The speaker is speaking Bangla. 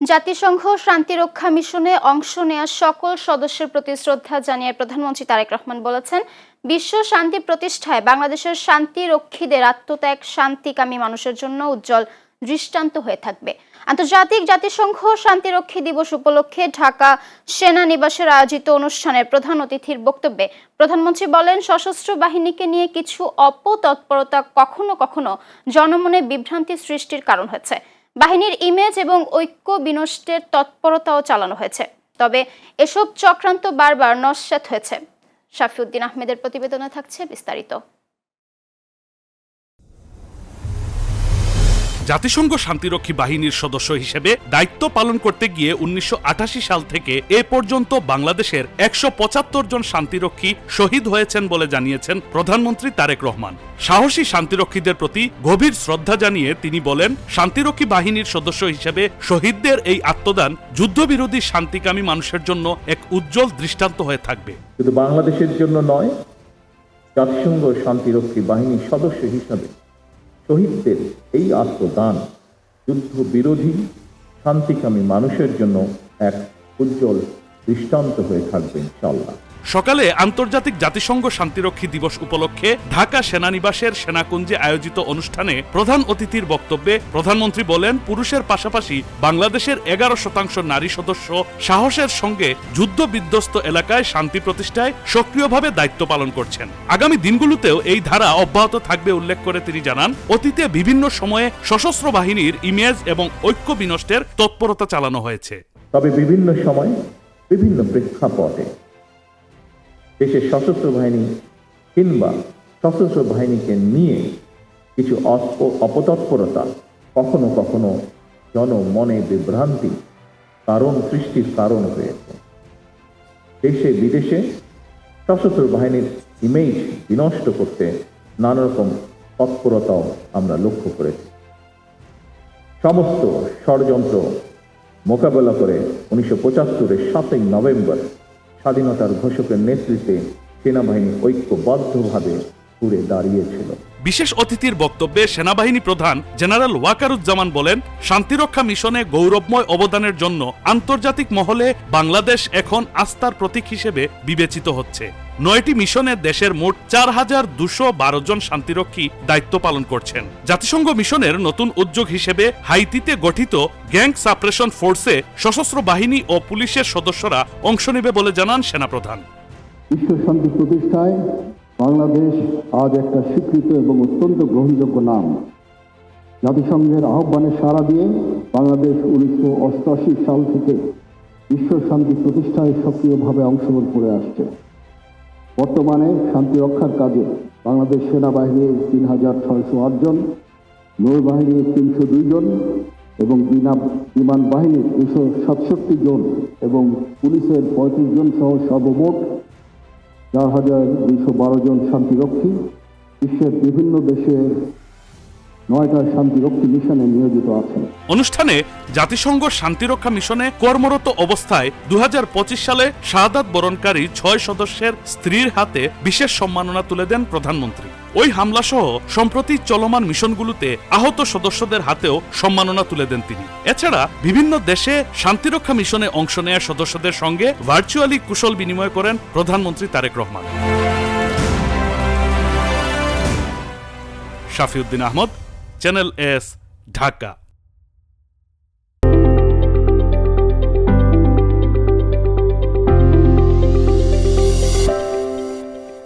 জাতিসংঘ শান্তিরক্ষা মিশনে অংশ নেয়া সকল সদস্যের প্রতি শ্রদ্ধা জানিয়ে প্রধানমন্ত্রী তারেক রহমান বলেছেন, বিশ্ব শান্তি প্রতিষ্ঠায় বাংলাদেশের শান্তিরক্ষীদের আত্মত্যাগ শান্তিকামী মানুষের জন্য উজ্জ্বল দৃষ্টান্ত হয়ে থাকবে। আন্তর্জাতিক জাতিসংঘ শান্তিরক্ষী দিবস উপলক্ষে ঢাকা সেনানিবাসের আয়োজিত অনুষ্ঠানের প্রধান অতিথির বক্তব্যে প্রধানমন্ত্রী বলেন, সশস্ত্র বাহিনীকে নিয়ে কিছু অপতৎপরতা কখনো কখনো জনমনে বিভ্রান্তি সৃষ্টির কারণ হয়েছে। বাহিনীর ইমেজ এবং ঐক্য বিনষ্টের তৎপরতাও চালানো হয়েছে, তবে এসব চক্রান্ত বারবার নস্যাৎ হয়েছে। শাফিউদ্দিন আহমেদের প্রতিবেদনে থাকছে বিস্তারিত। জাতিসংঘ শান্তিরক্ষী বাহিনীর সদস্য হিসেবে দায়িত্ব পালন করতে গিয়ে 1988 সাল থেকে এ পর্যন্ত বাংলাদেশের 175 জন শান্তিরক্ষী শহীদ হয়েছেন বলে জানিয়েছেন প্রধানমন্ত্রী তারেক রহমান। সাহসী শান্তিরক্ষীদের প্রতি গভীর শ্রদ্ধা জানিয়ে তিনি বলেন, শান্তিরক্ষী বাহিনীর সদস্য হিসেবে শহীদদের এই আত্মদান যুদ্ধবিরোধী শান্তিকামী মানুষের জন্য এক উজ্জ্বল দৃষ্টান্ত হয়ে থাকবে। শুধু বাংলাদেশের জন্য নয়, জাতিসংঘ শান্তিরক্ষী বাহিনীর সদস্য হিসাবে শহীদদের এই আত্মদান যুদ্ধ বিরোধী শান্তিকামী মানুষের জন্য এক উজ্জ্বল দৃষ্টান্ত হয়ে থাকবে ইনশাআল্লাহ। সকালে আন্তর্জাতিক জাতিসংঘ শান্তিরক্ষী দিবস উপলক্ষে ঢাকা সেনানিবাসের সেনাকুঞ্জে আয়োজিত অনুষ্ঠানে প্রধান অতিথির বক্তব্যে প্রধানমন্ত্রী বলেন, পুরুষের পাশাপাশি বাংলাদেশের 11% নারী সদস্য সাহসের সঙ্গে যুদ্ধ বিধ্বস্ত এলাকায় শান্তি প্রতিষ্ঠায় সক্রিয়ভাবে দায়িত্ব পালন করছেন। আগামী দিনগুলোতেও এই ধারা অব্যাহত থাকবে উল্লেখ করে তিনি জানান, অতীতে বিভিন্ন সময়ে সশস্ত্র বাহিনীর ইমেজ এবং ঐক্য বিনষ্টের তৎপরতা চালানো হয়েছে। তবে বিভিন্ন সময় বিভিন্ন প্রেক্ষাপটে দেশের সশস্ত্র বাহিনী কিংবা সশস্ত্র বাহিনীকে নিয়ে কিছু অপতৎপরতা কখনো কখনো জনমনে বিভ্রান্তি সৃষ্টির কারণ হয়েছে। দেশে বিদেশে সশস্ত্র বাহিনীর ইমেজ বিনষ্ট করতে নানা রকম তৎপরতাও আমরা লক্ষ্য করেছি। সমস্ত ষড়যন্ত্র মোকাবেলা করে 1975-এর 7ই নভেম্বর স্বাধীনতার ঘোষকের নেতৃত্বে সেনাবাহিনী ঐক্যবদ্ধভাবে ঘুরে দাঁড়িয়েছিল। বিশেষ অতিথির বক্তব্যে সেনাবাহিনী প্রধান জেনারেল ওয়াকারুজ্জামান বলেন, শান্তিরক্ষা মিশনে গৌরবময় অবদানের জন্য আন্তর্জাতিক মহলে বাংলাদেশ এখন আস্থার প্রতীক হিসেবে বিবেচিত হচ্ছে। 9টি মিশনে দেশের মোট 4212 জন শান্তিরক্ষী দায়িত্ব পালন করছেন। জাতিসংঘ মিশনের নতুন উদ্যোগ হিসেবে হাইতিতে গঠিত গ্যাং সাপ্রেশন ফোর্সে সশস্ত্র বাহিনী ও পুলিশের সদস্যরা অংশ নেবে বলে জানান সেনাপ্রধান। বিশ্ব শান্তি প্রতিষ্ঠায় বাংলাদেশ আজ একটা স্বীকৃত এবং অত্যন্ত গ্রহণযোগ্য নাম। জাতিসংঘের আহ্বানে সাড়া দিয়ে বাংলাদেশ 1988 সাল থেকে বিশ্ব শান্তি প্রতিষ্ঠায় সক্রিয়ভাবে অংশগ্রহণ করে আসছে। বর্তমানে শান্তি রক্ষার কাজে বাংলাদেশ সেনাবাহিনীর 3608 জন, নৌবাহিনীর 302 জন এবং বিমান বাহিনীর 267 জন এবং পুলিশের 35 জন সহ সর্বমোট 4212 জন শান্তিরক্ষী বিশ্বের বিভিন্ন দেশের 9টা শান্তিরক্ষী মিশনে নিয়োজিত আছেন। অনুষ্ঠানে জাতিসংঘ শান্তিরক্ষা মিশনে কর্মরত অবস্থায় 2025 সালে শাহাদাত বরণকারী 6 সদস্যের স্ত্রীর হাতে বিশেষ সম্মাননা তুলে দেন প্রধানমন্ত্রী। ওই হামলা সহ সম্প্রতি চলমান মিশনগুলোতে আহত সদস্যদের হাতেও সম্মাননা তুলে দেন তিনি। এছাড়া বিভিন্ন দেশে শান্তিরক্ষা মিশনে অংশ নেয়া সদস্যদের সঙ্গে ভার্চুয়ালি কুশল বিনিময় করেন প্রধানমন্ত্রী তারেক রহমান। Shafiuddin Ahmed, channel S, Dhaka.